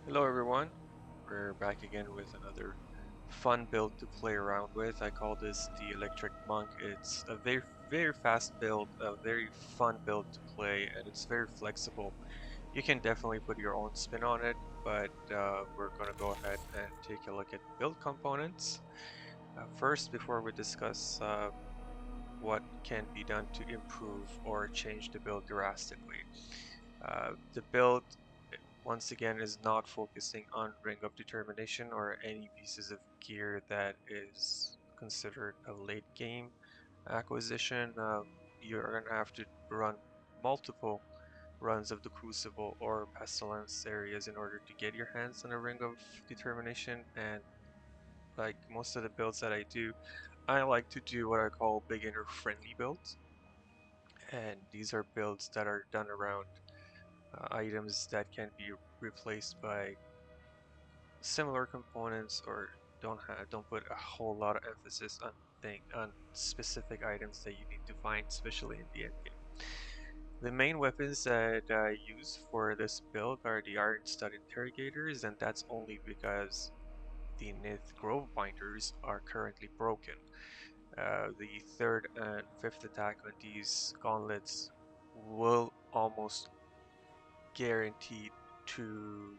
Hello everyone, we're back again with another fun build to play around with. I call this the Electric Monk. It's a very fast build, a very fun build to play, and it's very flexible. You can definitely put your own spin on it, but we're going to go ahead and take a look at build components. First, before we discuss what can be done to improve or change the build drastically. The build once again is not focusing on Ring of Determination or any pieces of gear that is considered a late game acquisition. You're going to have to run multiple runs of the Crucible or Pestilence areas in order to get your hands on a Ring of Determination. And like most of the builds that I do, I like to do what I call beginner friendly builds. And these are builds that are done around items that can be replaced by similar components or don't put a whole lot of emphasis on specific items that you need to find, especially in the end game. The main weapons that I use for this build are the Iron Stud Interrogators, and that's only because the Nith Grove Binders are currently broken. The third and fifth attack on these gauntlets will almost guaranteed to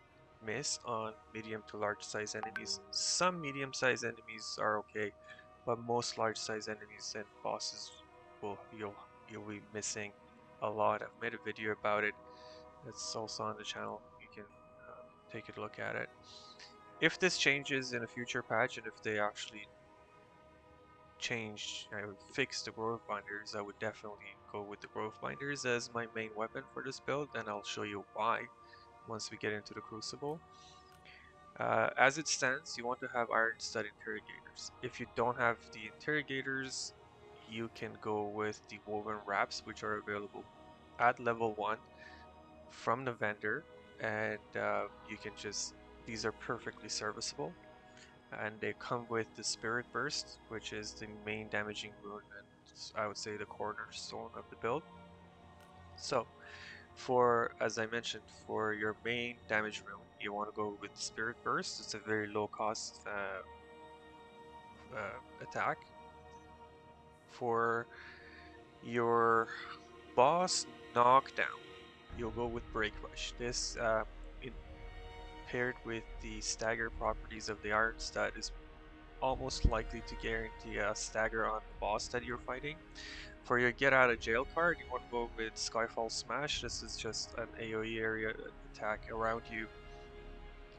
miss on medium to large size enemies. Some medium size enemies are okay, but most large size enemies and bosses will you'll be missing a lot. I've made a video about it. It's also on the channel. You can take a look at it. If this changes in a future patch and if they actually fix the growth binders, I would definitely go with the growth binders as my main weapon for this build, and I'll show you why once we get into the Crucible. As it stands, you want to have Iron Stud Interrogators. If you don't have the Interrogators, you can go with the Woven Wraps, which are available at level 1 from the vendor, and you can just, these are perfectly serviceable. And they come with the Spirit Burst, which is the main damaging rune and I would say the cornerstone of the build. So, as I mentioned, for your main damage rune, you want to go with Spirit Burst. It's a very low cost attack. For your boss knockdown, you'll go with Break Rush. This, paired with the stagger properties of the Iron Stud, is almost likely to guarantee a stagger on the boss that you're fighting. For your get out of jail card, you want to go with Skyfall Smash. This is just an AoE area attack around you,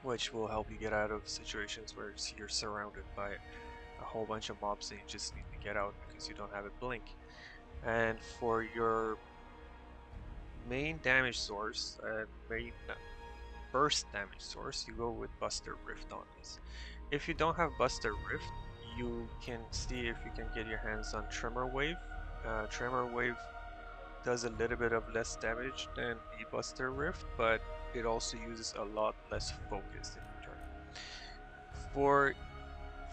which will help you get out of situations where you're surrounded by a whole bunch of mobs and you just need to get out because you don't have a blink. And for your main damage source and main burst damage source, you go with Buster Rift on this. If you don't have Buster Rift, you can see if you can get your hands on Tremor Wave. Tremor Wave does a little bit of less damage than the Buster Rift, but it also uses a lot less focus in return. For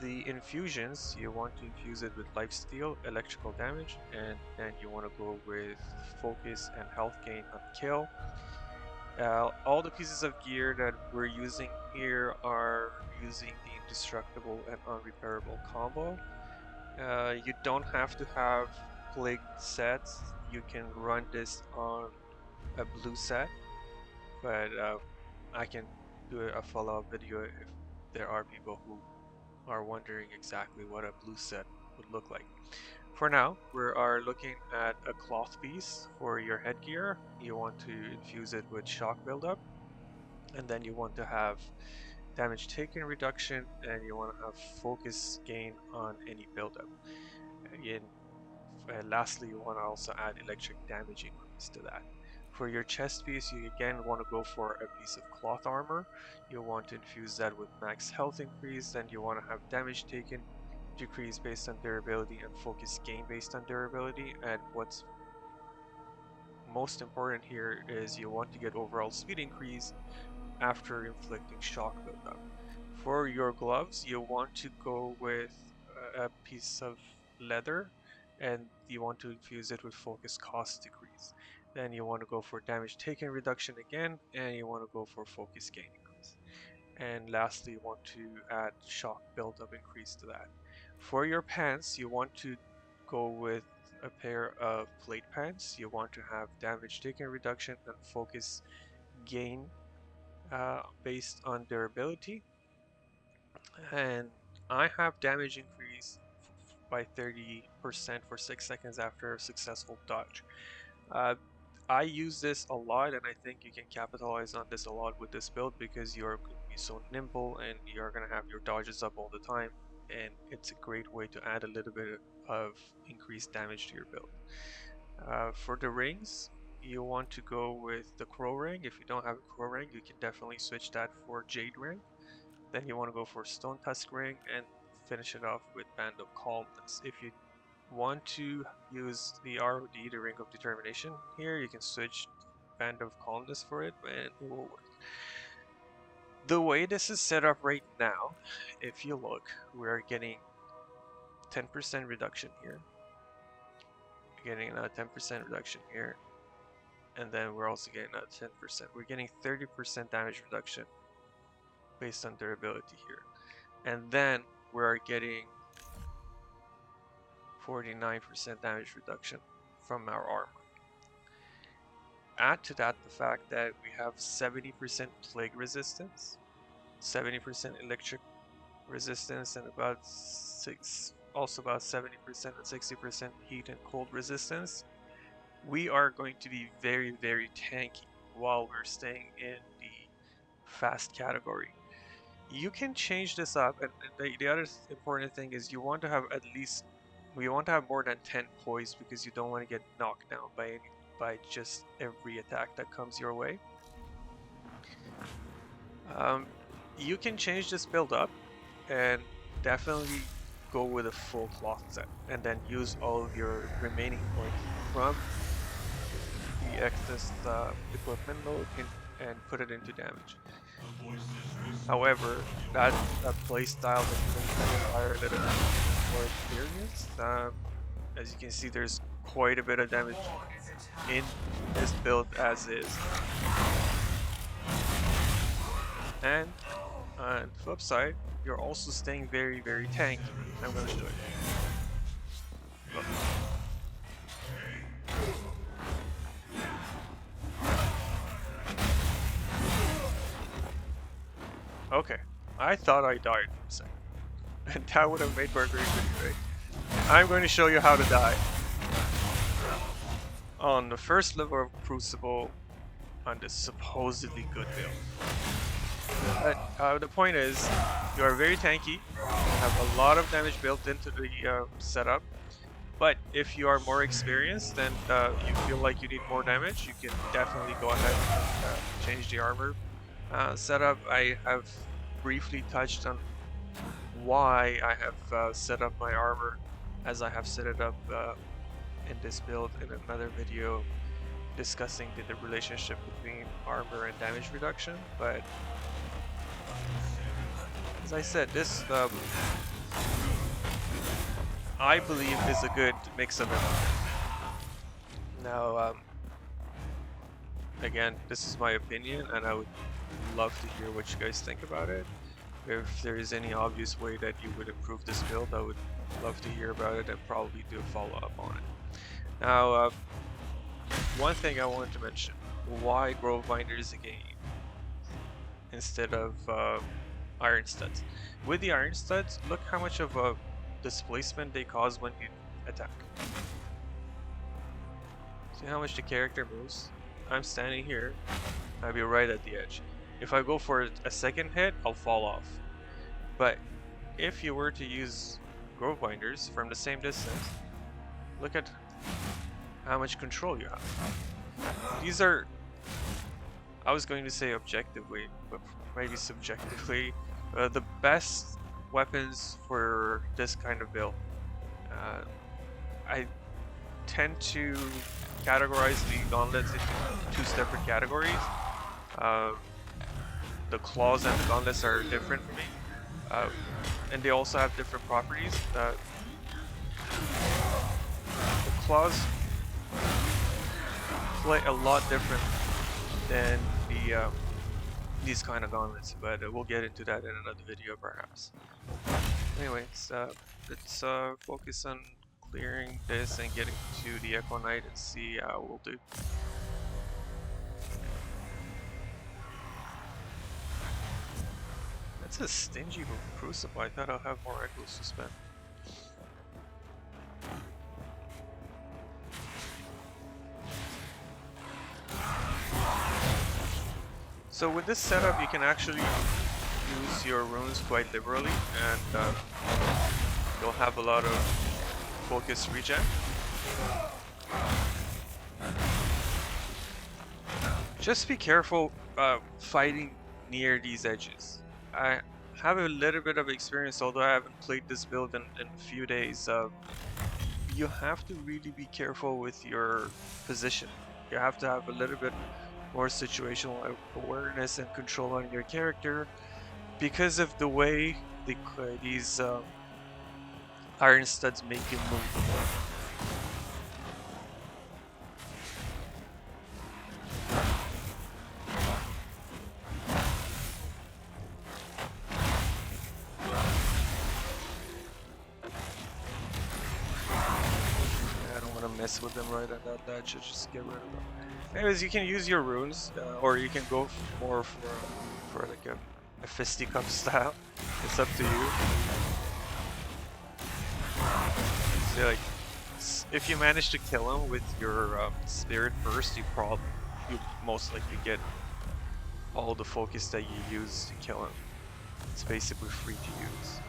the infusions, you want to infuse it with lifesteal, electrical damage, and then you want to go with focus and health gain on kill. All the pieces of gear that we're using here are using the indestructible and unrepairable combo. You don't have to have plagued sets. You can run this on a blue set, but I can do a follow-up video if there are people who are wondering exactly what a blue set would look like. For now, we are looking at a cloth piece for your headgear. You want to infuse it with shock buildup, and then you want to have damage taken reduction, and you want to have focus gain on any buildup. Again, lastly, you want to also add electric damage increase to that. For your chest piece, you again want to go for a piece of cloth armor. You want to infuse that with max health increase, and you want to have damage taken decrease based on durability and focus gain based on durability. And what's most important here is you want to get overall speed increase after inflicting shock buildup. For your gloves, you want to go with a piece of leather and you want to infuse it with focus cost decrease. Then you want to go for damage taken reduction again, and you want to go for focus gain increase. And lastly, you want to add shock buildup increase to that. For your pants, you want to go with a pair of plate pants. You want to have damage taken reduction and focus gain based on durability. And I have damage increase by 30% for 6 seconds after a successful dodge. Uh, I use this a lot, and I think you can capitalize on this a lot with this build because you're going to be so nimble and you're going to have your dodges up all the time, and it's a great way to add a little bit of increased damage to your build. For the rings, you want to go with the Crow ring. If you don't have a Crow ring, you can definitely switch that for Jade ring. Then you want to go for Stone Tusk ring and finish it off with Band of Calmness. If you want to use the ROD, the Ring of Determination here, you can switch Band of Calmness for it and it will work. The way this is set up right now, if you look, we're getting 10% reduction here. We're getting another 10% reduction here. And then we're also getting another 10%. We're getting 30% damage reduction based on durability here. And then we're getting 49% damage reduction from our armor. Add to that the fact that we have 70% plague resistance, 70% electric resistance, and also about 70% and 60% heat and cold resistance. We are going to be very, very tanky while we're staying in the fast category. You can change this up, and the other important thing is you want to have more than 10 poise because you don't want to get knocked down by just every attack that comes your way. You can change this build up and definitely go with a full cloth set and then use all of your remaining points from the excess equipment load and put it into damage. However, that's a playstyle that's going to require a little bit more experience. As you can see, there's quite a bit of damage in this build as is. And on the flip side, you're also staying very, very tanky. I'm going to show you. Look. Okay, I thought I died for a second. And that would have made for a great video, right? I'm going to show you how to die. On the first level of Crucible, on this supposedly good build. But the point is, you are very tanky, you have a lot of damage built into the setup, but if you are more experienced and you feel like you need more damage, you can definitely go ahead and change the armor setup. I have briefly touched on why I have set up my armor as I have set it up in this build in another video discussing the relationship between armor and damage reduction, but as I said, this I believe is a good mix of it. Now, again, this is my opinion, and I would love to hear what you guys think about it. If there is any obvious way that you would improve this build, I would love to hear about it and probably do a follow-up on it. Now, one thing I wanted to mention, why Grove Binders again instead of Iron Studs? With the Iron Studs, look how much of a displacement they cause when you attack. See how much the character moves? I'm standing here, I'll be right at the edge. If I go for a second hit, I'll fall off. But if you were to use Grove Binders from the same distance, look at how much control you have. These are, I was going to say objectively, but maybe subjectively, the best weapons for this kind of build. I tend to categorize the gauntlets into two separate categories. The claws and the gauntlets are different for me, and they also have different properties. The claws play a lot different than the these kind of gauntlets, but we'll get into that in another video perhaps. Anyways, let's focus on clearing this and getting to the Echo Knight and see how we'll do. That's a stingy Crucible. I thought I'll have more echoes to spend. So with this setup, you can actually use your runes quite liberally, and you'll have a lot of focus regen. Just be careful fighting near these edges. I have a little bit of experience, although I haven't played this build in a few days. You have to really be careful with your position. You have to have a little bit more situational awareness and control on your character because of the way these iron studs make you move. Mess with them right at that ledge, just get rid of them. Anyways, you can use your runes, or you can go more for like a fisticuff style. It's up to you. So like, if you manage to kill him with your spirit burst, you most likely get all the focus that you use to kill him. It's basically free to use.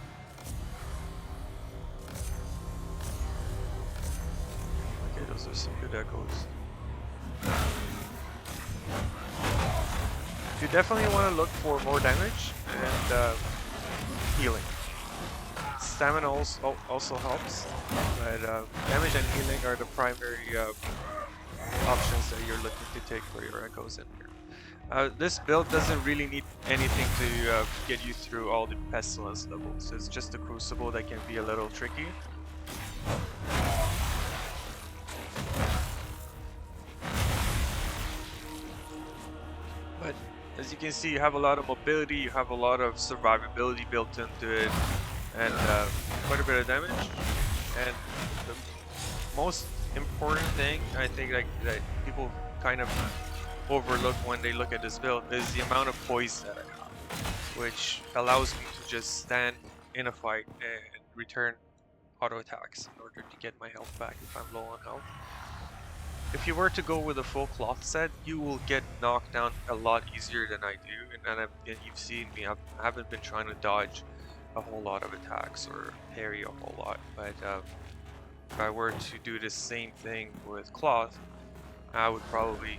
Those are some good echoes. You definitely want to look for more damage and healing. Stamina also helps, but damage and healing are the primary options that you're looking to take for your echoes in here. This build doesn't really need anything to get you through all the pestilence levels. It's just the Crucible that can be a little tricky. But as you can see, you have a lot of mobility, you have a lot of survivability built into it, and quite a bit of damage. And the most important thing, I think, that people kind of overlook when they look at this build is the amount of poise that I have, which allows me to just stand in a fight and return auto attacks in order to get my health back if I'm low on health. If you were to go with a full cloth set, you will get knocked down a lot easier than I do, and you've seen me, I haven't been trying to dodge a whole lot of attacks or parry a whole lot, but if I were to do the same thing with cloth, I would probably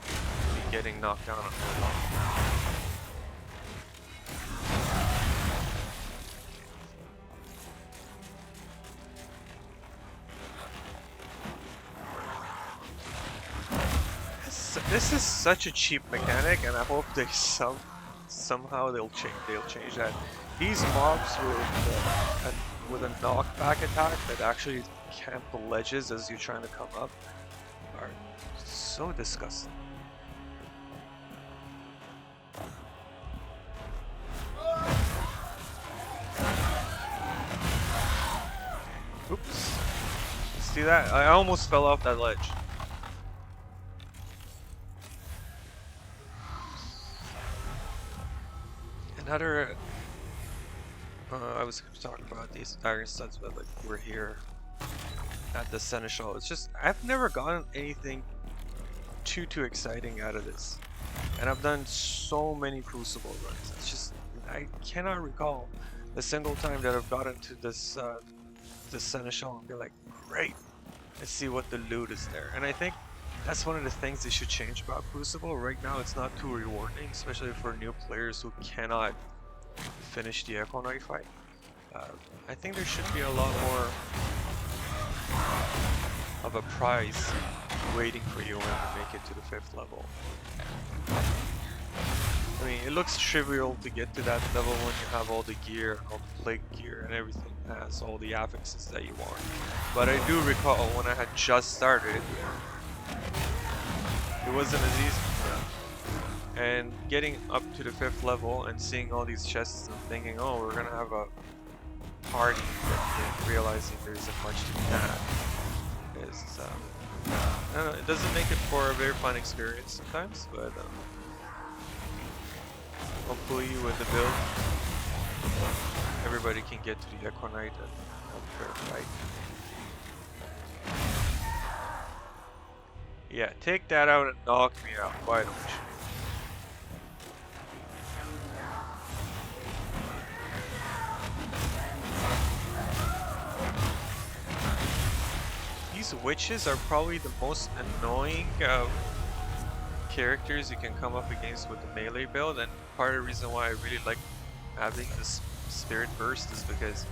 be getting knocked down a whole lot. This is such a cheap mechanic, and I hope they somehow they'll change that. These mobs with a knockback attack that actually camp the ledges as you're trying to come up are so disgusting. Oops! See that? I almost fell off that ledge. Another, I was going to talk about these iron studs, but like we're here at the Seneschal. It's just, I've never gotten anything too exciting out of this. And I've done so many Crucible runs. It's just, I cannot recall a single time that I've gotten to this, this Seneschal and be like, great, let's see what the loot is there. And I think that's one of the things they should change about Crucible. Right now it's not too rewarding, especially for new players who cannot finish the Echo Knight fight. I think there should be a lot more of a prize waiting for you when you make it to the 5th level. I mean, it looks trivial to get to that level when you have all the gear, all the plague gear, and everything has all the affixes that you want. But I do recall when I had just started, it wasn't as easy. And getting up to the 5th level and seeing all these chests and thinking, oh, we're gonna have a party, and realizing there isn't much to be had is, I don't know, it doesn't make it for a very fun experience sometimes, but hopefully with the build, everybody can get to the Echo Knight and have a fair fight. Yeah, take that out and knock me out, why don't you? These witches are probably the most annoying characters you can come up against with the melee build, and part of the reason why I really like having this spirit burst is because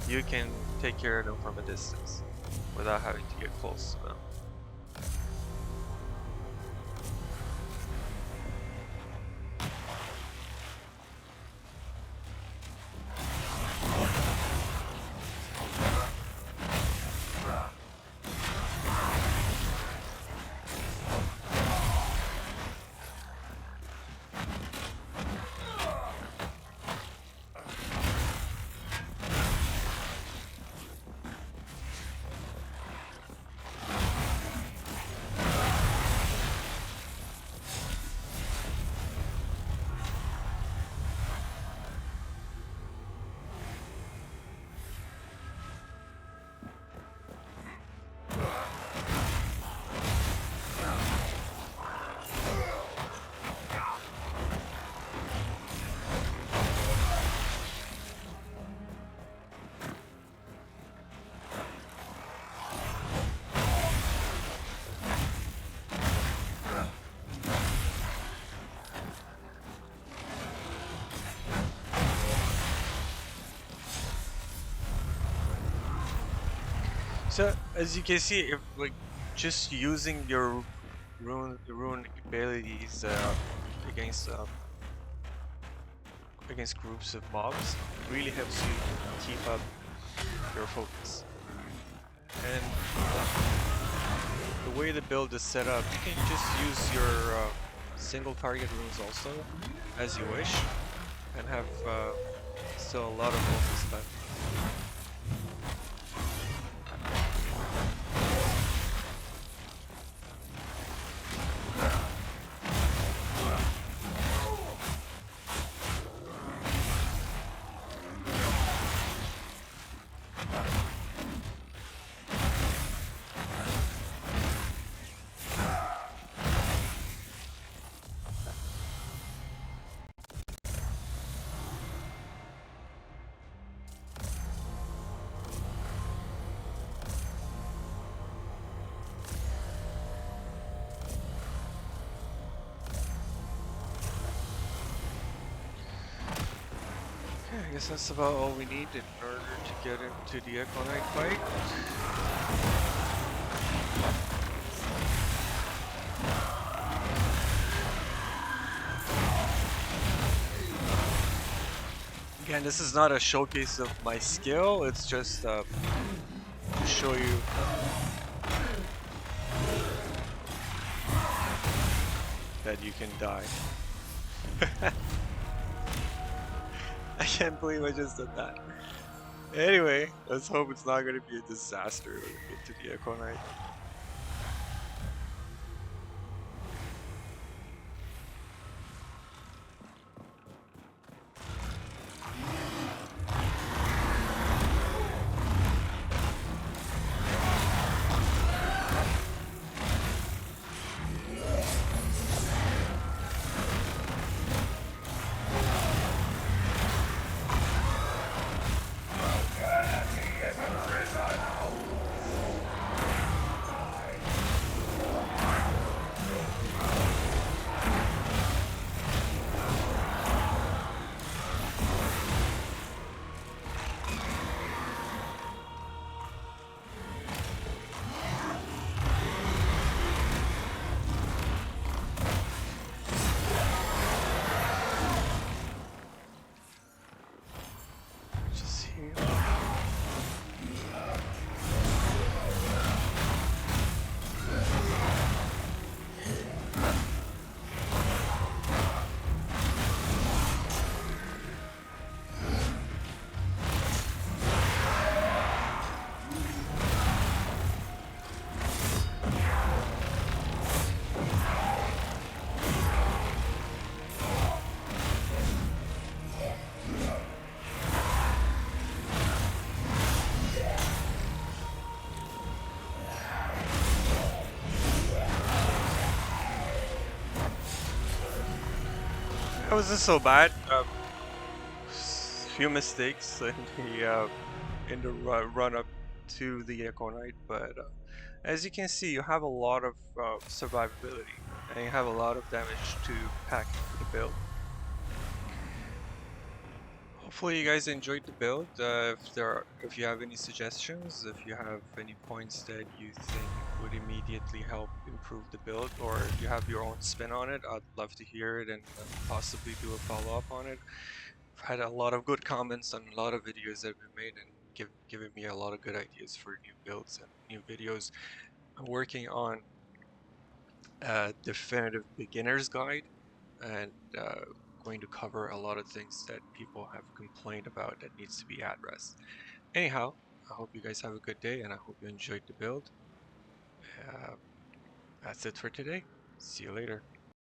you can take care of them from a distance without having to get close to them. So as you can see, if like just using your rune abilities against against groups of mobs really helps you keep up your focus. And the way the build is set up, you can just use your single target runes also as you wish, and have still a lot of focus left. I guess that's about all we need in order to get into the Echo Knight fight. Again, this is not a showcase of my skill, it's just to show you that you can die. I can't believe I just did that. Anyway, let's hope it's not going to be a disaster when we get to the Echo Knight. It wasn't so bad. Few mistakes in the run up to the Echo Knight, but as you can see, you have a lot of survivability, and you have a lot of damage to pack into the build. Hopefully you guys enjoyed the build. If you have any suggestions, if you have any points that you think would immediately help improve the build, or you have your own spin on it, I'd love to hear it and possibly do a follow-up on it. I've had a lot of good comments on a lot of videos that have been made and giving me a lot of good ideas for new builds and new videos. I'm working on a definitive beginner's guide and going to cover a lot of things that people have complained about that needs to be addressed. Anyhow, I hope you guys have a good day and I hope you enjoyed the build. Uh, that's it for today. See you later.